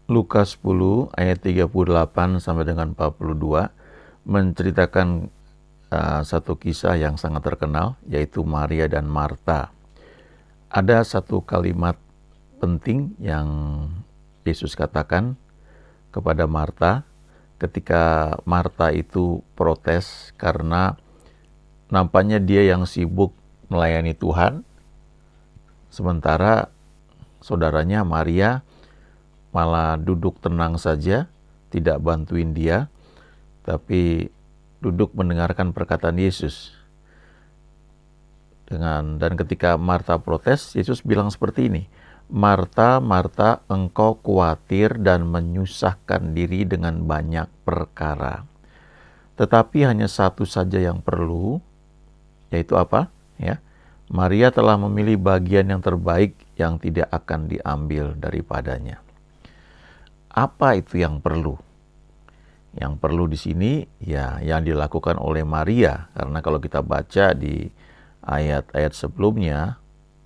Lukas 10 ayat 38 sampai dengan 42 menceritakan satu kisah yang sangat terkenal, yaitu Maria dan Marta. Ada satu kalimat penting yang Yesus katakan kepada Marta ketika Marta itu protes karena nampaknya dia yang sibuk melayani Tuhan, sementara saudaranya Maria malah duduk tenang saja, tidak bantuin dia, tapi duduk mendengarkan perkataan Yesus. Dan ketika Marta protes, Yesus bilang seperti ini, Marta, Marta, engkau khawatir dan menyusahkan diri dengan banyak perkara. Tetapi hanya satu saja yang perlu, yaitu apa? Ya, Maria telah memilih bagian yang terbaik yang tidak akan diambil daripadanya. Apa itu yang perlu? Yang perlu di sini ya yang dilakukan oleh Maria, karena kalau kita baca di ayat-ayat sebelumnya,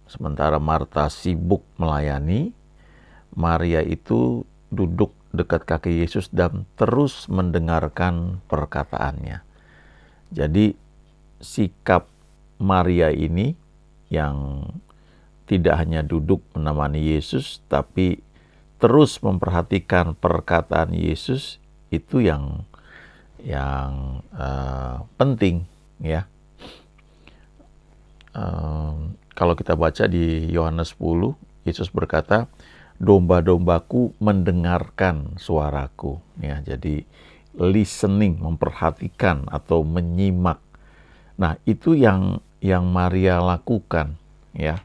sementara Marta sibuk melayani, Maria itu duduk dekat kaki Yesus dan terus mendengarkan perkataannya. Jadi sikap Maria ini yang tidak hanya duduk menemani Yesus, tapi terus memperhatikan perkataan Yesus, itu yang penting, ya. Kalau kita baca di Yohanes 10, Yesus berkata, domba-dombaku mendengarkan suaraku. Ya, jadi listening, memperhatikan atau menyimak. Nah, itu yang Maria lakukan, ya.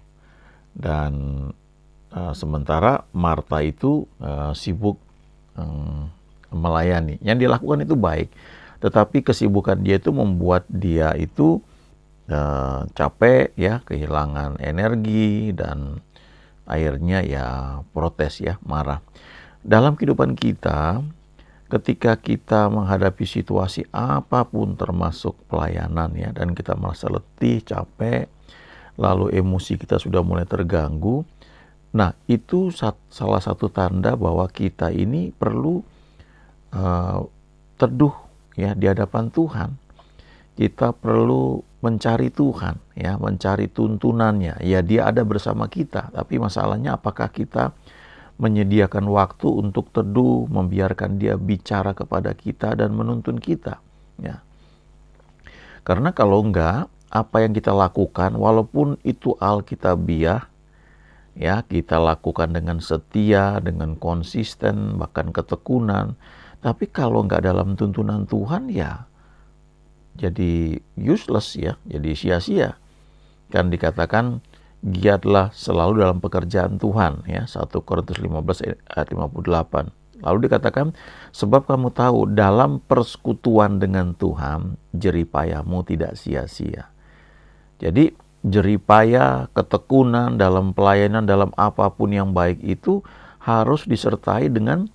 Dan sementara Marta itu sibuk melayani. Yang dilakukan itu baik, tetapi kesibukan dia itu membuat dia itu capek, ya, kehilangan energi, dan akhirnya ya protes, ya, marah. Dalam kehidupan kita, ketika kita menghadapi situasi apapun termasuk pelayanan, ya, dan kita merasa letih, capek, lalu emosi kita sudah mulai terganggu, nah itu salah satu tanda bahwa kita ini perlu teduh, ya, di hadapan Tuhan. Kita perlu mencari Tuhan, ya, mencari tuntunannya. Ya, dia ada bersama kita, tapi masalahnya apakah kita menyediakan waktu untuk teduh, membiarkan dia bicara kepada kita dan menuntun kita, ya. Karena kalau enggak, apa yang kita lakukan, walaupun itu alkitabiah, ya, kita lakukan dengan setia, dengan konsisten, bahkan ketekunan, tapi kalau enggak dalam tuntunan Tuhan, ya jadi useless, ya, jadi sia-sia. Kan dikatakan giatlah selalu dalam pekerjaan Tuhan, ya, 1 Korintus 15 ayat 58. Lalu dikatakan, sebab kamu tahu dalam persekutuan dengan Tuhan jerih payahmu tidak sia-sia. Jadi jerih payah, ketekunan dalam pelayanan, dalam apapun yang baik itu harus disertai dengan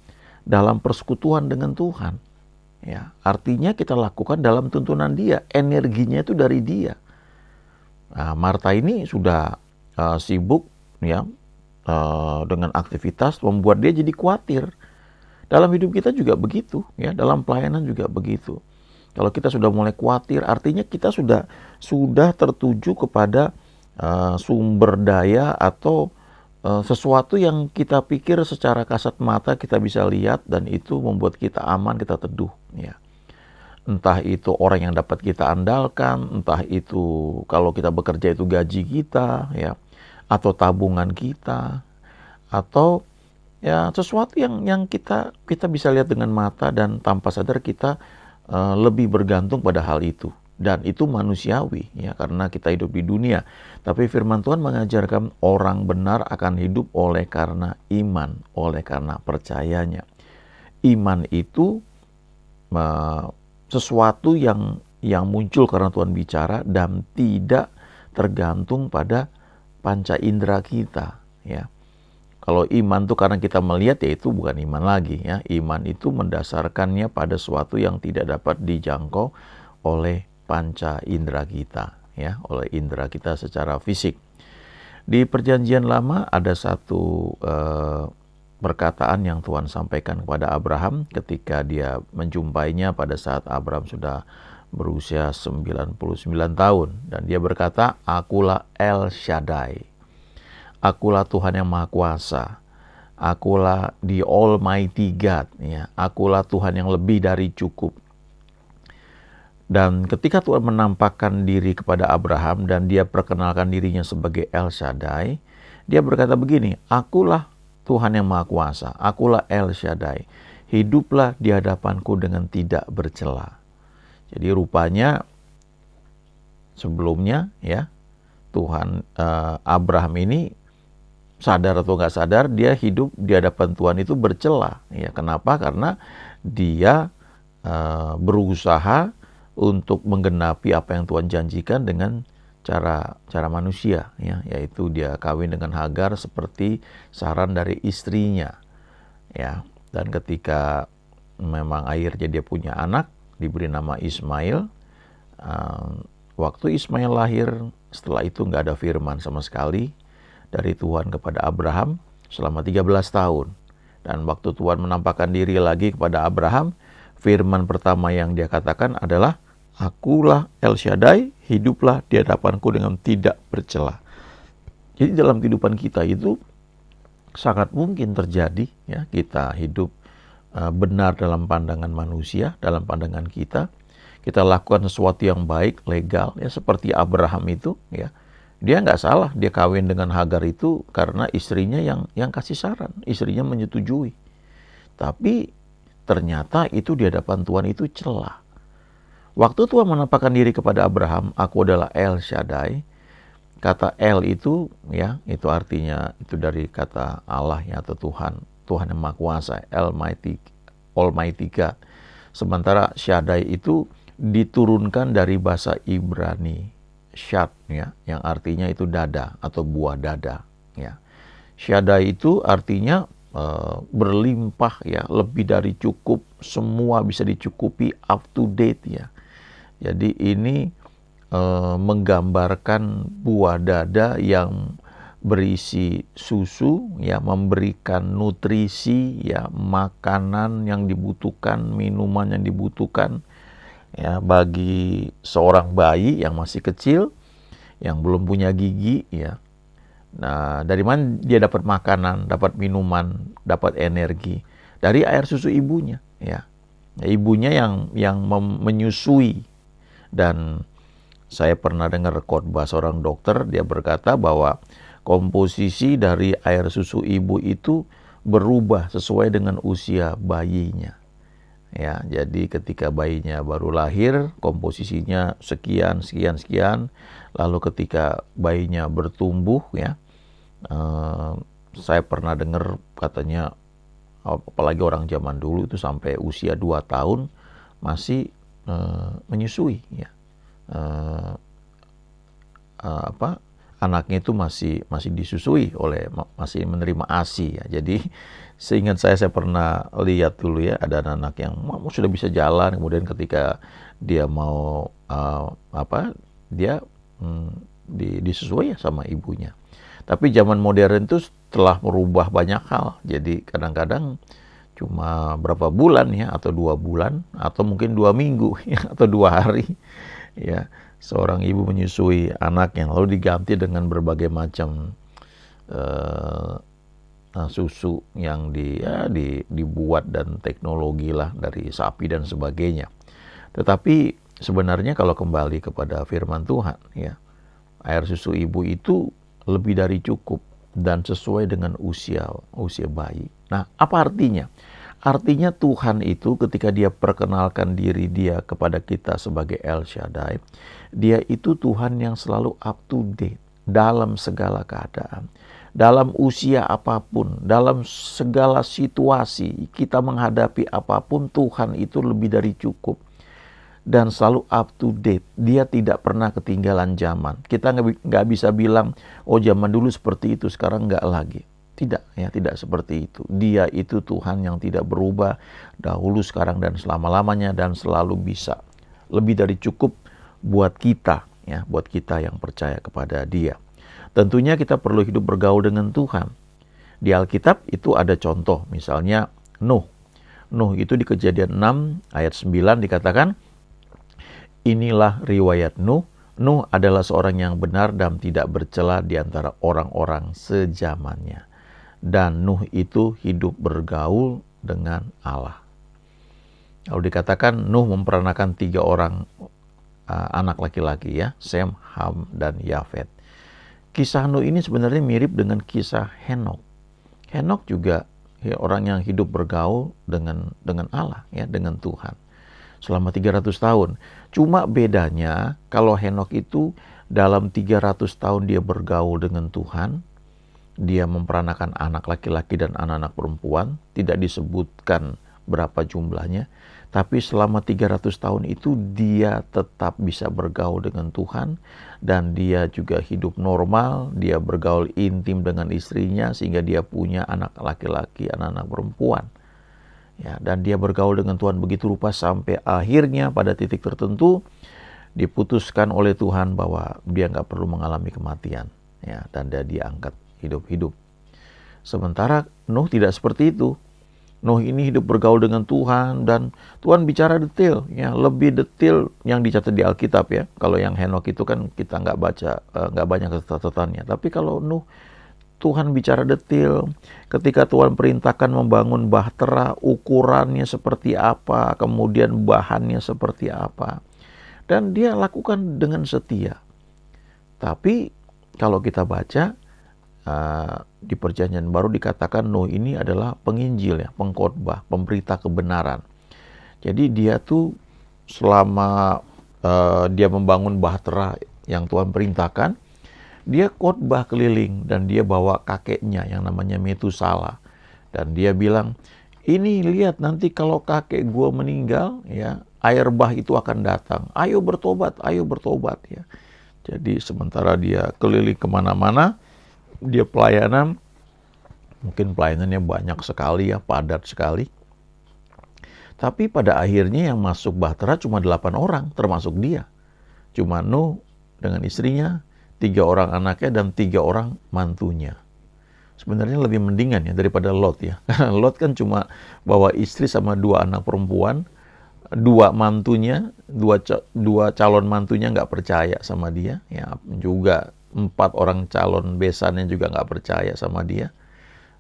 dalam persekutuan dengan Tuhan. Ya, artinya kita lakukan dalam tuntunan dia, energinya itu dari dia. Nah, Marta ini sudah sibuk, ya, dengan aktivitas membuat dia jadi khawatir. Dalam hidup kita juga begitu, ya, dalam pelayanan juga begitu. Kalau kita sudah mulai khawatir, artinya kita sudah tertuju kepada sumber daya atau sesuatu yang kita pikir secara kasat mata kita bisa lihat dan itu membuat kita aman, kita teduh, ya. Entah itu orang yang dapat kita andalkan, entah itu kalau kita bekerja itu gaji kita, ya, atau tabungan kita, atau ya sesuatu yang kita bisa lihat dengan mata dan tanpa sadar kita lebih bergantung pada hal itu. Dan itu manusiawi, ya, karena kita hidup di dunia. Tapi firman Tuhan mengajarkan orang benar akan hidup oleh karena iman, oleh karena percayanya. Iman itu sesuatu yang muncul karena Tuhan bicara dan tidak tergantung pada panca indera kita, ya. Kalau iman itu karena kita melihat, ya itu bukan iman lagi, ya. Iman itu mendasarkannya pada sesuatu yang tidak dapat dijangkau oleh panca indera kita, ya, oleh indera kita secara fisik. Di Perjanjian Lama ada satu perkataan yang Tuhan sampaikan kepada Abraham ketika dia menjumpainya pada saat Abraham sudah berusia 99 tahun. Dan dia berkata, "Akulah El Shaddai. Akulah Tuhan yang Maha Kuasa. Akulah the Almighty God." Ya, akulah Tuhan yang lebih dari cukup. Dan ketika Tuhan menampakkan diri kepada Abraham dan dia perkenalkan dirinya sebagai El Shaddai, dia berkata begini, "Akulah Tuhan yang Maha Kuasa, akulah El Shaddai. Hiduplah di hadapanku dengan tidak bercela." Jadi rupanya sebelumnya ya Tuhan Abraham ini sadar atau nggak sadar dia hidup di hadapan Tuhan itu bercela. Ya, kenapa? Karena dia berusaha untuk menggenapi apa yang Tuhan janjikan dengan cara manusia, ya, yaitu dia kawin dengan Hagar seperti saran dari istrinya, ya. Dan ketika memang akhirnya dia punya anak, diberi nama Ismail. Waktu Ismail lahir, setelah itu nggak ada firman sama sekali dari Tuhan kepada Abraham selama 13 tahun. Dan waktu Tuhan menampakkan diri lagi kepada Abraham, firman pertama yang dia katakan adalah, "Akulah El Shaddai, hiduplah di hadapanku dengan tidak bercela." Jadi dalam kehidupan kita itu sangat mungkin terjadi, ya, kita hidup benar dalam pandangan manusia, dalam pandangan kita lakukan sesuatu yang baik, legal, ya, seperti Abraham itu, ya, dia nggak salah, dia kawin dengan Hagar itu karena istrinya yang kasih saran, istrinya menyetujui. Tapi ternyata itu di hadapan Tuhan itu celah. Waktu Tuhan menampakkan diri kepada Abraham, "Aku adalah El Shaddai." Kata El itu, ya, itu artinya itu dari kata Allah, ya, atau Tuhan, Tuhan yang Maha Kuasa, Almighty God. Sementara Shaddai itu diturunkan dari bahasa Ibrani, Shad, ya, yang artinya itu dada atau buah dada, ya. Shaddai itu artinya berlimpah, ya, lebih dari cukup, semua bisa dicukupi, up to date, ya. Jadi ini menggambarkan buah dada yang berisi susu, ya, memberikan nutrisi, ya, makanan yang dibutuhkan, minuman yang dibutuhkan, ya, bagi seorang bayi yang masih kecil, yang belum punya gigi, ya. Nah, dari mana dia dapat makanan, dapat minuman, dapat energi? Dari air susu ibunya, ya. Ibunya yang menyusui. Dan saya pernah dengar khotbah seorang dokter, dia berkata bahwa komposisi dari air susu ibu itu berubah sesuai dengan usia bayinya. Ya, jadi ketika bayinya baru lahir, komposisinya sekian, lalu ketika bayinya bertumbuh, ya, saya pernah dengar katanya, apalagi orang zaman dulu itu sampai usia 2 tahun masih menyusui, ya. Anaknya itu masih disusui masih menerima ASI, ya. Jadi seingat saya pernah lihat dulu, ya, ada anak yang sudah bisa jalan, kemudian ketika dia mau dia disusui, ya, sama ibunya. Tapi zaman modern itu telah merubah banyak hal. Jadi kadang-kadang cuma berapa bulan, ya, atau 2 bulan, atau mungkin 2 minggu, ya, atau 2 hari, ya, seorang ibu menyusui anaknya, lalu diganti dengan berbagai macam susu yang dibuat dan teknologi lah dari sapi dan sebagainya. Tetapi sebenarnya kalau kembali kepada firman Tuhan, ya, air susu ibu itu lebih dari cukup dan sesuai dengan usia bayi. Nah, apa artinya? Artinya Tuhan itu ketika dia perkenalkan diri dia kepada kita sebagai El Shaddai, dia itu Tuhan yang selalu up to date dalam segala keadaan. Dalam usia apapun, dalam segala situasi, kita menghadapi apapun, Tuhan itu lebih dari cukup. Dan selalu up to date. Dia tidak pernah ketinggalan zaman. Kita nggak bisa bilang, oh zaman dulu seperti itu, sekarang nggak lagi. Tidak, ya, tidak seperti itu. Dia itu Tuhan yang tidak berubah dahulu, sekarang, dan selama-lamanya, dan selalu bisa. Lebih dari cukup buat kita, ya, buat kita yang percaya kepada Dia. Tentunya kita perlu hidup bergaul dengan Tuhan. Di Alkitab itu ada contoh, misalnya Nuh. Nuh itu di Kejadian 6 ayat 9 dikatakan, inilah riwayat Nuh. Nuh adalah seorang yang benar dan tidak bercela di antara orang-orang sezamannya. Dan Nuh itu hidup bergaul dengan Allah. Lalu dikatakan Nuh memperanakan 3 orang anak laki-laki ya, Sem, Ham, dan Yafet. Kisah Nuh ini sebenarnya mirip dengan kisah Henokh. Henokh juga ya, orang yang hidup bergaul dengan Allah ya, dengan Tuhan selama 300 tahun. Cuma bedanya kalau Henokh itu dalam 300 tahun dia bergaul dengan Tuhan, dia memperanakan anak laki-laki dan anak-anak perempuan, tidak disebutkan berapa jumlahnya, tapi selama 300 tahun itu dia tetap bisa bergaul dengan Tuhan, dan dia juga hidup normal, dia bergaul intim dengan istrinya sehingga dia punya anak laki-laki, anak-anak perempuan. Ya, dan dia bergaul dengan Tuhan begitu rupa sampai akhirnya pada titik tertentu diputuskan oleh Tuhan bahwa dia nggak perlu mengalami kematian, ya, dan dia diangkat hidup-hidup. Sementara Nuh tidak seperti itu. Nuh ini hidup bergaul dengan Tuhan dan Tuhan bicara detail, ya, lebih detail yang dicatat di Alkitab ya. Kalau yang Henokh itu kan kita nggak baca, nggak banyak catatannya. Tapi kalau Nuh, Tuhan bicara detail. Ketika Tuhan perintahkan membangun bahtera, ukurannya seperti apa, kemudian bahannya seperti apa, dan dia lakukan dengan setia. Tapi kalau kita baca di Perjanjian Baru dikatakan Nuh ini adalah penginjil ya, pengkhotbah, pemberita kebenaran. Jadi dia tuh selama dia membangun bahtera yang Tuhan perintahkan, dia khotbah keliling dan dia bawa kakeknya yang namanya Metusala. Dan dia bilang, ini lihat nanti kalau kakek gua meninggal ya, air bah itu akan datang. Ayo bertobat ya. Jadi sementara dia keliling kemana-mana, dia pelayanan, mungkin pelayanannya banyak sekali ya, padat sekali. Tapi pada akhirnya yang masuk bahtera cuma 8 orang, termasuk dia. Cuma Nuh dengan istrinya, 3 orang anaknya, dan 3 orang mantunya. Sebenarnya lebih mendingan ya daripada Lot ya. Karena Lot kan cuma bawa istri sama 2 anak perempuan, 2 mantunya, 2 calon mantunya nggak percaya sama dia. Ya, juga 4 orang calon besannya juga nggak percaya sama dia.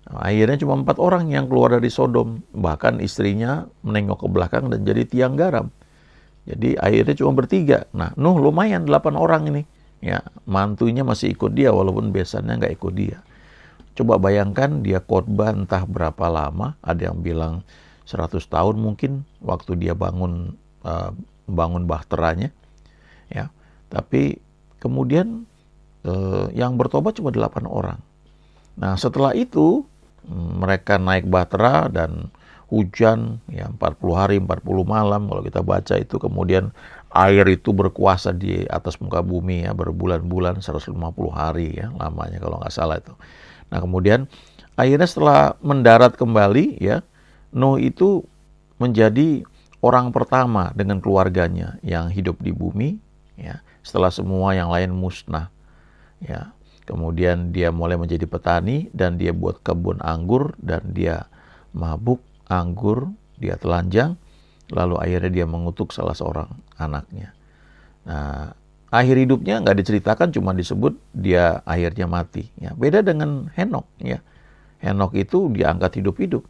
Akhirnya cuma 4 orang yang keluar dari Sodom. Bahkan istrinya menengok ke belakang dan jadi tiang garam. Jadi akhirnya cuma bertiga. Nah, Nuh lumayan 8 orang ini. Ya, mantunya masih ikut dia walaupun besannya nggak ikut dia. Coba bayangkan dia khotbah entah berapa lama. Ada yang bilang 100 tahun mungkin waktu dia bangun bahteranya. Ya, tapi kemudian yang bertobat cuma 8 orang. Nah, setelah itu mereka naik bahtera dan hujan ya 40 hari 40 malam kalau kita baca itu, kemudian air itu berkuasa di atas muka bumi ya berbulan-bulan, 150 hari ya lamanya kalau nggak salah itu. Nah, kemudian akhirnya setelah mendarat kembali ya, Nuh itu menjadi orang pertama dengan keluarganya yang hidup di bumi ya, setelah semua yang lain musnah. Ya, kemudian dia mulai menjadi petani dan dia buat kebun anggur dan dia mabuk anggur, dia telanjang, lalu akhirnya dia mengutuk salah seorang anaknya. Nah, akhir hidupnya nggak diceritakan, cuma disebut dia akhirnya mati. Ya, beda dengan Henokh ya. Henokh itu diangkat hidup-hidup.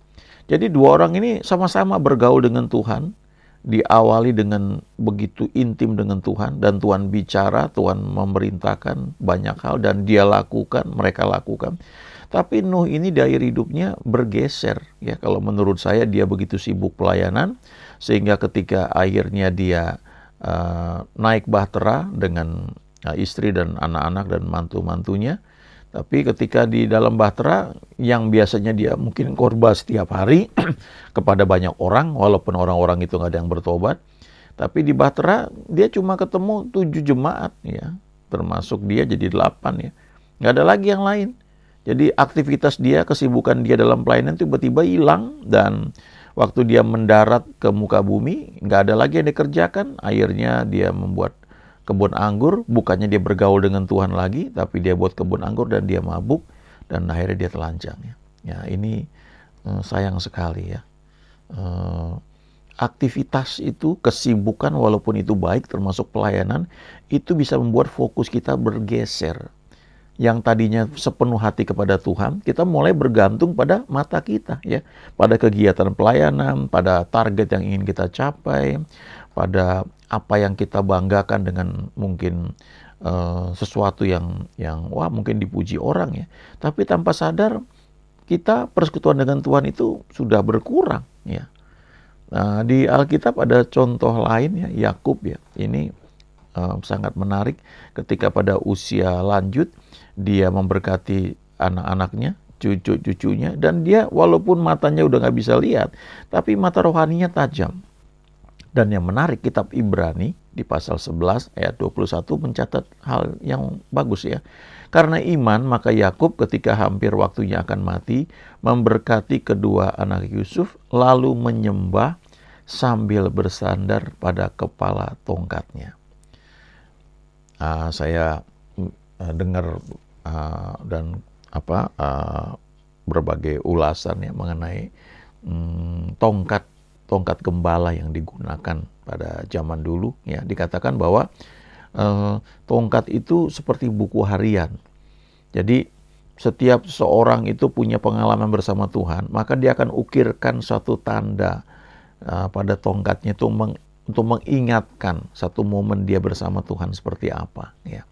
Jadi 2 orang ini sama-sama bergaul dengan Tuhan, diawali dengan begitu intim dengan Tuhan, dan Tuhan bicara, Tuhan memerintahkan banyak hal dan dia lakukan, mereka lakukan. Tapi Nuh ini di akhir hidupnya bergeser ya, kalau menurut saya dia begitu sibuk pelayanan sehingga ketika akhirnya dia naik bahtera dengan istri dan anak-anak dan mantu-mantunya. Tapi ketika di dalam bahtera yang biasanya dia mungkin khotbah setiap hari kepada banyak orang, walaupun orang-orang itu nggak ada yang bertobat, tapi di bahtera dia cuma ketemu 7 jemaat ya, termasuk dia jadi 8 ya, nggak ada lagi yang lain. Jadi aktivitas dia, kesibukan dia dalam pelayanan tiba-tiba hilang, dan waktu dia mendarat ke muka bumi nggak ada lagi yang dikerjakan. Akhirnya dia membuat kebun anggur, bukannya dia bergaul dengan Tuhan lagi, tapi dia buat kebun anggur dan dia mabuk, dan akhirnya dia telanjang. Ya. Ya, ini sayang sekali ya. Aktivitas itu, kesibukan walaupun itu baik termasuk pelayanan, itu bisa membuat fokus kita bergeser. Yang tadinya sepenuh hati kepada Tuhan, kita mulai bergantung pada mata kita ya, pada kegiatan pelayanan, pada target yang ingin kita capai, pada apa yang kita banggakan dengan mungkin sesuatu yang wah mungkin dipuji orang ya. Tapi tanpa sadar kita persekutuan dengan Tuhan itu sudah berkurang ya. Nah, di Alkitab ada contoh lain ya, Yakub ya. Ini sangat menarik ketika pada usia lanjut dia memberkati anak-anaknya, cucu-cucunya, dan dia walaupun matanya udah nggak bisa lihat, tapi mata rohaninya tajam. Dan yang menarik, kitab Ibrani di pasal 11 ayat 21 mencatat hal yang bagus ya. Karena iman, maka Yakub ketika hampir waktunya akan mati, memberkati kedua anak Yusuf, lalu menyembah sambil bersandar pada kepala tongkatnya. Saya dengar dan berbagai ulasan ya mengenai tongkat gembala yang digunakan pada zaman dulu ya, dikatakan bahwa tongkat itu seperti buku harian. Jadi setiap seorang itu punya pengalaman bersama Tuhan, maka dia akan ukirkan suatu tanda pada tongkatnya itu untuk mengingatkan satu momen dia bersama Tuhan seperti apa ya.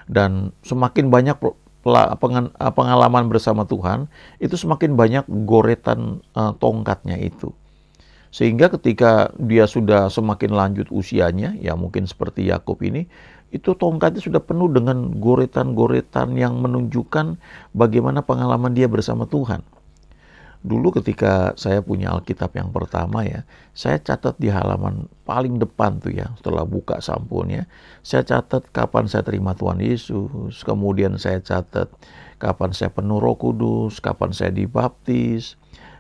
Dan semakin banyak pengalaman bersama Tuhan, itu semakin banyak goretan tongkatnya itu. Sehingga ketika dia sudah semakin lanjut usianya, ya mungkin seperti Yakub ini, itu tongkatnya sudah penuh dengan goretan-goretan yang menunjukkan bagaimana pengalaman dia bersama Tuhan. Dulu ketika saya punya Alkitab yang pertama ya, saya catat di halaman paling depan tuh ya, setelah buka sampulnya, saya catat kapan saya terima Tuhan Yesus, kemudian saya catat kapan saya penuh Roh Kudus, kapan saya dibaptis,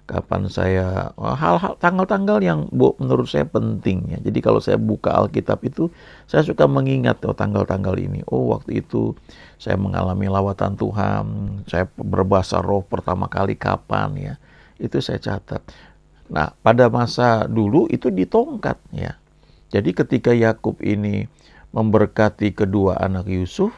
kapan saya hal-hal tanggal-tanggal yang menurut saya penting ya. Jadi kalau saya buka Alkitab itu saya suka mengingat tanggal-tanggal ini. Oh, waktu itu saya mengalami lawatan Tuhan, saya berbahasa roh pertama kali kapan ya. Itu saya catat. Nah, pada masa dulu itu di tongkat ya. Jadi ketika Yakub ini memberkati kedua anak Yusuf,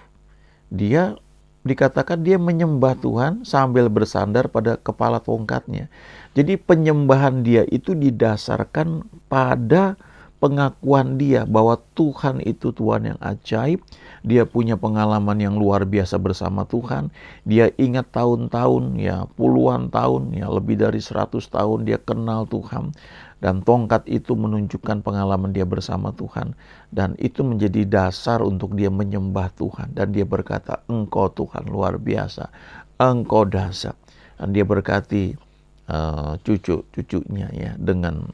dia dikatakan dia menyembah Tuhan sambil bersandar pada kepala tongkatnya. Jadi penyembahan dia itu didasarkan pada pengakuan dia bahwa Tuhan itu Tuhan yang ajaib. Dia punya pengalaman yang luar biasa bersama Tuhan. Dia ingat tahun-tahun ya, puluhan tahun ya, lebih dari 100 tahun dia kenal Tuhan. Dan tongkat itu menunjukkan pengalaman dia bersama Tuhan. Dan itu menjadi dasar untuk dia menyembah Tuhan. Dan dia berkata, Engkau Tuhan luar biasa, Engkau dahsyat. Dan dia berkati cucu-cucunya ya dengan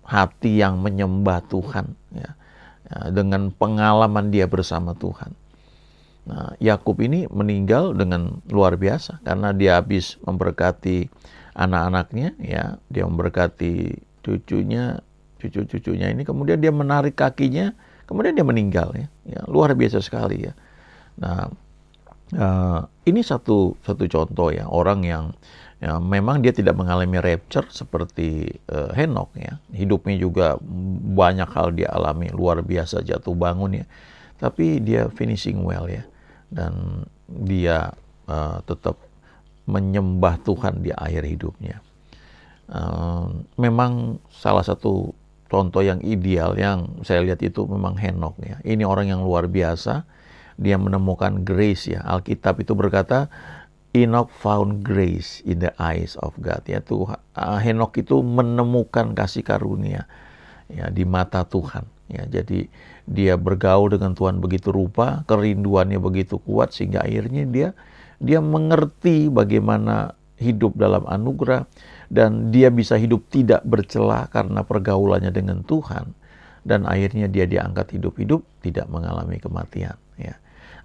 hati yang menyembah Tuhan ya, dengan pengalaman dia bersama Tuhan. Nah, Yakub ini meninggal dengan luar biasa karena dia habis memberkati anak-anaknya ya, dia memberkati cucu-cucunya ini, kemudian dia menarik kakinya, kemudian dia meninggal ya, luar biasa sekali ya. Nah, ini satu contoh ya, orang yang ya, memang dia tidak mengalami rapture seperti Henok ya. Hidupnya juga banyak hal dia alami, luar biasa jatuh bangun ya. Tapi dia finishing well ya. Dan dia tetap menyembah Tuhan di akhir hidupnya. Memang salah satu contoh yang ideal yang saya lihat itu memang Henok ya. Ini orang yang luar biasa. Dia menemukan grace ya. Alkitab itu berkata, Enoch found grace in the eyes of God. Ya, Henok itu menemukan kasih karunia ya di mata Tuhan. Ya, jadi dia bergaul dengan Tuhan begitu rupa, kerinduannya begitu kuat sehingga akhirnya dia mengerti bagaimana hidup dalam anugerah dan dia bisa hidup tidak bercela karena pergaulannya dengan Tuhan. Dan akhirnya dia diangkat hidup-hidup tidak mengalami kematian. Ya.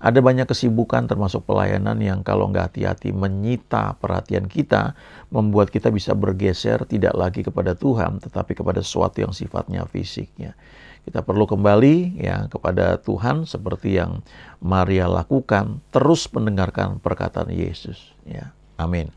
Ada banyak kesibukan termasuk pelayanan yang kalau nggak hati-hati menyita perhatian kita, membuat kita bisa bergeser tidak lagi kepada Tuhan, tetapi kepada sesuatu yang sifatnya fisiknya. Kita perlu kembali ya kepada Tuhan seperti yang Maria lakukan, terus mendengarkan perkataan Yesus. Ya, amin.